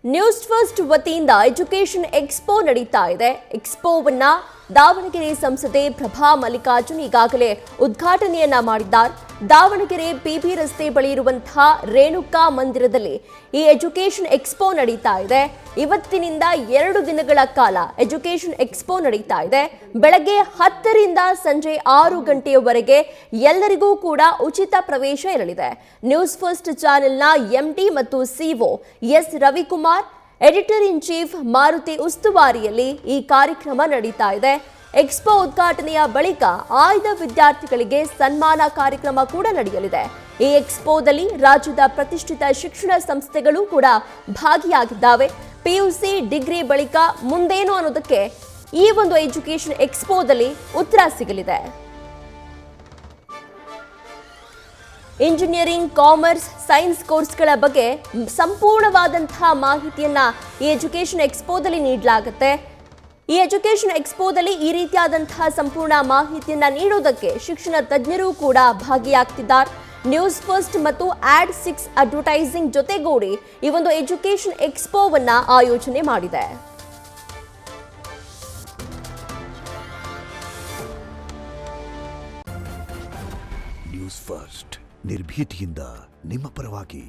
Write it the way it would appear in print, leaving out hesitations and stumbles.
News first ವತಿಯಿಂದ education expo ನಡೀತಾ ಇದೆ. ಎಕ್ಸ್ಪೋವನ್ನ ದಾವಣಗೆರೆ ಸಂಸದೆ ಪ್ರಭಾ ಮಲ್ಲಿಕಾರ್ಜುನ್ ಈಗಾಗಲೇ ಉದ್ಘಾಟನೆಯನ್ನ ಮಾಡಿದ್ದಾರೆ. ದಾವಣಗೆರೆ ಪಿಬಿ ರಸ್ತೆ ಬಳಿ ಇರುವಂತಹ ರೇಣುಕಾ ಮಂದಿರದಲ್ಲಿ ಈ ಎಜುಕೇಷನ್ ಎಕ್ಸ್ಪೋ ನಡೀತಾ ಇದೆ. ಇವತ್ತಿನಿಂದ 2 ದಿನಗಳ ಕಾಲ ಎಜುಕೇಷನ್ ಎಕ್ಸ್ಪೋ ನಡೀತಾ ಇದೆ. ಬೆಳಗ್ಗೆ 10ರಿಂದ ಸಂಜೆ 6 ಗಂಟೆಯವರೆಗೆ ಎಲ್ಲರಿಗೂ ಕೂಡ ಉಚಿತ ಪ್ರವೇಶ ಇರಲಿದೆ. ನ್ಯೂಸ್ ಫಸ್ಟ್ ಚಾನೆಲ್ನ ಎಂಡಿ ಮತ್ತು CEO S Ravikumar, editor in chief Maruti ಉಸ್ತುವಾರಿಯಲ್ಲಿ ಈ ಕಾರ್ಯಕ್ರಮ ನಡೀತಾ ಇದೆ. ಎಕ್ಸ್ಪೋ ಉದ್ಘಾಟನೆಯ ಬಳಿಕ ಆಯ್ದ ವಿದ್ಯಾರ್ಥಿಗಳಿಗೆ ಸನ್ಮಾನ ಕಾರ್ಯಕ್ರಮ ಕೂಡ ನಡೆಯಲಿದೆ. ಈ ಎಕ್ಸ್ಪೋದಲ್ಲಿ ರಾಜ್ಯದ ಪ್ರತಿಷ್ಠಿತ ಶಿಕ್ಷಣ ಸಂಸ್ಥೆಗಳು ಕೂಡ ಭಾಗಿಯಾಗಿದ್ದಾವೆ. ಪಿಯುಸಿ ಡಿಗ್ರಿ ಬಳಿಕ ಮುಂದೇನು ಅನ್ನೋದಕ್ಕೆ ಈ ಒಂದು ಎಜುಕೇಷನ್ ಎಕ್ಸ್ಪೋದಲ್ಲಿ ಉತ್ತರ ಸಿಗಲಿದೆ. ಇಂಜಿನಿಯರಿಂಗ್, ಕಾಮರ್ಸ್, ಸೈನ್ಸ್ ಕೋರ್ಸ್ಗಳ ಬಗ್ಗೆ ಸಂಪೂರ್ಣವಾದಂತಹ ಮಾಹಿತಿಯನ್ನ ಈ ಎಜುಕೇಷನ್ ಎಕ್ಸ್ಪೋದಲ್ಲಿ ನೀಡಲಾಗುತ್ತೆ. ಈ ಎಜುಕೇಷನ್ ಎಕ್ಸ್ಪೋದಲ್ಲಿ ಈ ರೀತಿಯಾದಂತಹ ಸಂಪೂರ್ಣ ಮಾಹಿತಿಯನ್ನ ನೀಡೋದಕ್ಕೆ ಶಿಕ್ಷಣ ತಜ್ಞರು ಕೂಡ ಭಾಗಿಯಾಗ್ತಿದ್ದಾರೆ. ನ್ಯೂಸ್ ಫಸ್ಟ್ ಮತ್ತು Ad6 ಅಡ್ವರ್ಟೈಸಿಂಗ್ ಜೊತೆಗೂಡಿ ಈ ಒಂದು ಎಜುಕೇಷನ್ ಎಕ್ಸ್ಪೋವನ್ನ ಆಯೋಜನೆ ಮಾಡಿದೆ. ನ್ಯೂಸ್ ಫಸ್ಟ್ ನಿರ್ಭೀತಿಯಿಂದ ನಿಮ್ಮ ಪರವಾಗಿ.